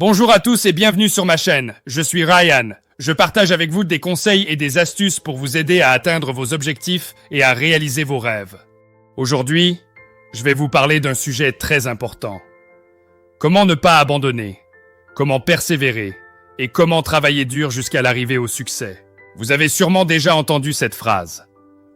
Bonjour à tous et bienvenue sur ma chaîne, je suis Ryan. Je partage avec vous des conseils et des astuces pour vous aider à atteindre vos objectifs et à réaliser vos rêves. Aujourd'hui, je vais vous parler d'un sujet très important. Comment ne pas abandonner, comment persévérer et comment travailler dur jusqu'à l'arrivée au succès. Vous avez sûrement déjà entendu cette phrase.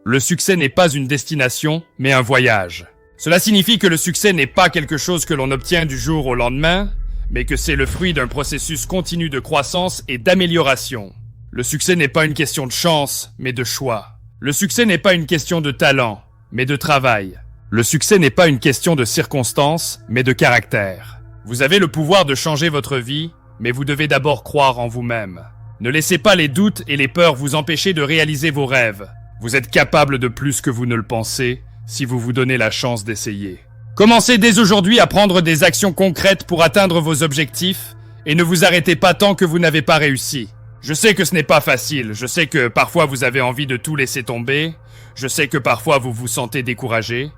Le succès n'est pas une destination, mais un voyage. Cela signifie que le succès n'est pas quelque chose que l'on obtient du jour au lendemain, mais que c'est le fruit d'un processus continu de croissance et d'amélioration. Le succès n'est pas une question de chance, mais de choix. Le succès n'est pas une question de talent, mais de travail. Le succès n'est pas une question de circonstances, mais de caractère. Vous avez le pouvoir de changer votre vie, mais vous devez d'abord croire en vous-même. Ne laissez pas les doutes et les peurs vous empêcher de réaliser vos rêves. Vous êtes capable de plus que vous ne le pensez, si vous vous donnez la chance d'essayer. Commencez dès aujourd'hui à prendre des actions concrètes pour atteindre vos objectifs et ne vous arrêtez pas tant que vous n'avez pas réussi. Je sais que ce n'est pas facile, je sais que parfois vous avez envie de tout laisser tomber, je sais que parfois vous vous sentez découragé,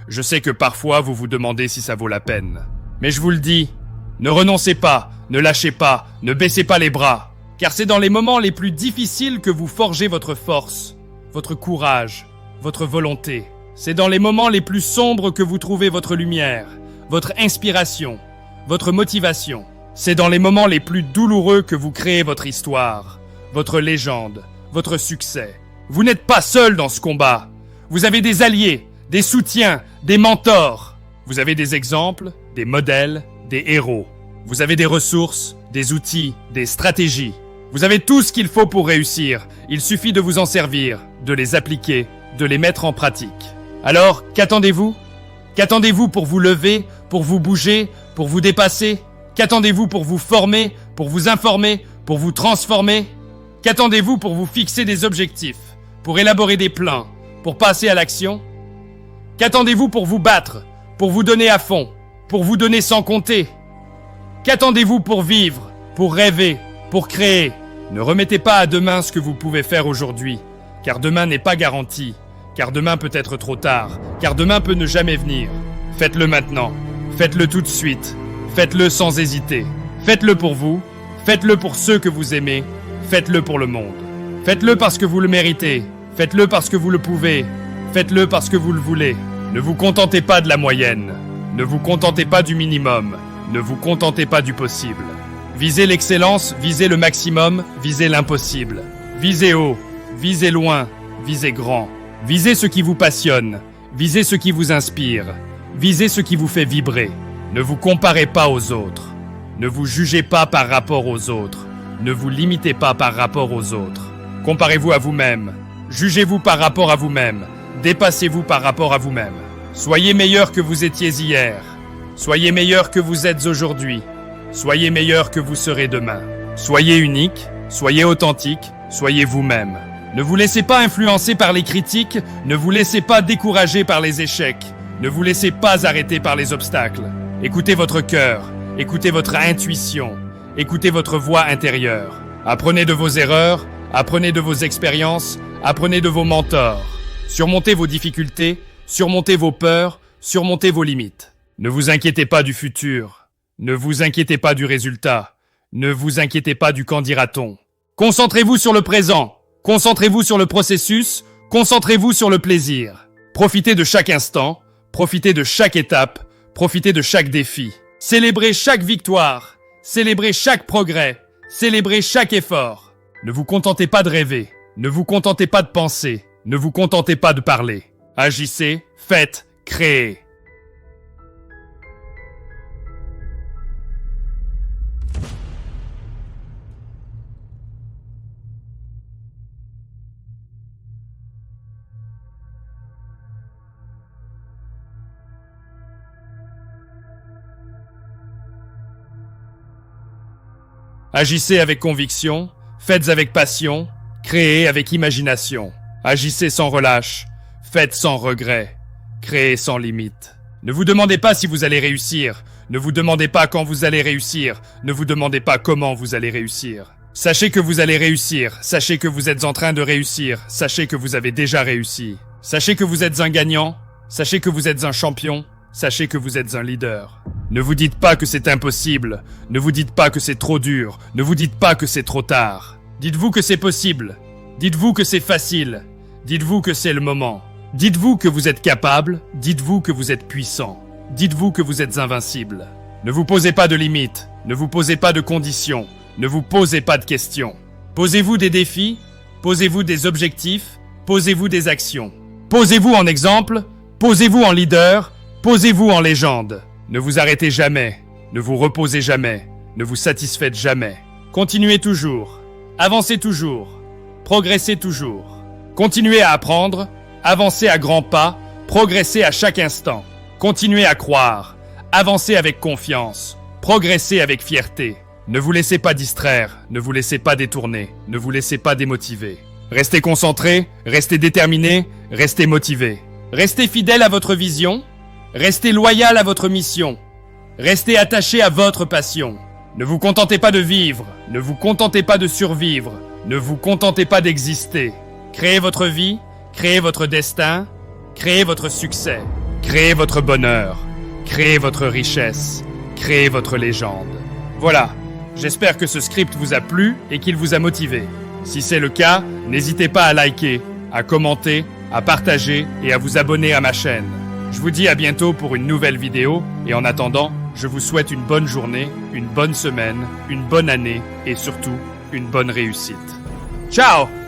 je sais que parfois vous vous demandez si ça vaut la peine. Mais je vous le dis, ne renoncez pas, ne lâchez pas, ne baissez pas les bras, car c'est dans les moments les plus difficiles que vous forgez votre force, votre courage, votre volonté. C'est dans les moments les plus sombres que vous trouvez votre lumière, votre inspiration, votre motivation. C'est dans les moments les plus douloureux que vous créez votre histoire, votre légende, votre succès. Vous n'êtes pas seul dans ce combat. Vous avez des alliés, des soutiens, des mentors. Vous avez des exemples, des modèles, des héros. Vous avez des ressources, des outils, des stratégies. Vous avez tout ce qu'il faut pour réussir. Il suffit de vous en servir, de les appliquer, de les mettre en pratique. Alors, qu'attendez-vous? Qu'attendez-vous pour vous lever, pour vous bouger, pour vous dépasser? Qu'attendez-vous pour vous former, pour vous informer, pour vous transformer? Qu'attendez-vous pour vous fixer des objectifs, pour élaborer des plans, pour passer à l'action? Qu'attendez-vous pour vous battre, pour vous donner à fond, pour vous donner sans compter? Qu'attendez-vous pour vivre, pour rêver, pour créer? Ne remettez pas à demain ce que vous pouvez faire aujourd'hui, car demain n'est pas garanti. Car demain peut être trop tard, car demain peut ne jamais venir. Faites-le maintenant, faites-le tout de suite, faites-le sans hésiter. Faites-le pour vous, faites-le pour ceux que vous aimez, faites-le pour le monde. Faites-le parce que vous le méritez, faites-le parce que vous le pouvez, faites-le parce que vous le voulez. Ne vous contentez pas de la moyenne, ne vous contentez pas du minimum, ne vous contentez pas du possible. Visez l'excellence, visez le maximum, visez l'impossible. Visez haut, visez loin, visez grand. Visez ce qui vous passionne, visez ce qui vous inspire, visez ce qui vous fait vibrer. Ne vous comparez pas aux autres, ne vous jugez pas par rapport aux autres, ne vous limitez pas par rapport aux autres. Comparez-vous à vous-même, jugez-vous par rapport à vous-même, dépassez-vous par rapport à vous-même. Soyez meilleur que vous étiez hier, soyez meilleur que vous êtes aujourd'hui, soyez meilleur que vous serez demain. Soyez unique, soyez authentique, soyez vous-même. Ne vous laissez pas influencer par les critiques, ne vous laissez pas décourager par les échecs, ne vous laissez pas arrêter par les obstacles. Écoutez votre cœur, écoutez votre intuition, écoutez votre voix intérieure. Apprenez de vos erreurs, apprenez de vos expériences, apprenez de vos mentors. Surmontez vos difficultés, surmontez vos peurs, surmontez vos limites. Ne vous inquiétez pas du futur, ne vous inquiétez pas du résultat, ne vous inquiétez pas du qu'en dira-t-on. Concentrez-vous sur le présent. Concentrez-vous sur le processus, concentrez-vous sur le plaisir. Profitez de chaque instant, profitez de chaque étape, profitez de chaque défi. Célébrez chaque victoire, célébrez chaque progrès, célébrez chaque effort. Ne vous contentez pas de rêver, ne vous contentez pas de penser, ne vous contentez pas de parler. Agissez, faites, créez. Agissez avec conviction, faites avec passion, créez avec imagination. Agissez sans relâche, faites sans regret, créez sans limite. Ne vous demandez pas si vous allez réussir, ne vous demandez pas quand vous allez réussir, ne vous demandez pas comment vous allez réussir. Sachez que vous allez réussir, sachez que vous êtes en train de réussir, sachez que vous avez déjà réussi. Sachez que vous êtes un gagnant, sachez que vous êtes un champion, sachez que vous êtes un leader. Ne vous dites pas que c'est impossible, ne vous dites pas que c'est trop dur, ne vous dites pas que c'est trop tard. Dites-vous que c'est possible, dites-vous que c'est facile, dites-vous que c'est le moment. Dites-vous que vous êtes capable, dites-vous que vous êtes puissant, dites-vous que vous êtes invincible. Ne vous posez pas de limites, ne vous posez pas de conditions, ne vous posez pas de questions. Posez-vous des défis, posez-vous des objectifs, posez-vous des actions. Posez-vous en exemple, posez-vous en leader, posez-vous en légende. Ne vous arrêtez jamais, ne vous reposez jamais, ne vous satisfaites jamais. Continuez toujours, avancez toujours, progressez toujours. Continuez à apprendre, avancez à grands pas, progressez à chaque instant. Continuez à croire, avancez avec confiance, progressez avec fierté. Ne vous laissez pas distraire, ne vous laissez pas détourner, ne vous laissez pas démotiver. Restez concentré, restez déterminé, restez motivé. Restez fidèle à votre vision, restez loyal à votre mission, restez attaché à votre passion. Ne vous contentez pas de vivre, ne vous contentez pas de survivre, ne vous contentez pas d'exister. Créez votre vie, créez votre destin, créez votre succès, créez votre bonheur, créez votre richesse, créez votre légende. Voilà, j'espère que ce script vous a plu et qu'il vous a motivé. Si c'est le cas, n'hésitez pas à liker, à commenter, à partager et à vous abonner à ma chaîne. Je vous dis à bientôt pour une nouvelle vidéo et en attendant, je vous souhaite une bonne journée, une bonne semaine, une bonne année et surtout une bonne réussite. Ciao!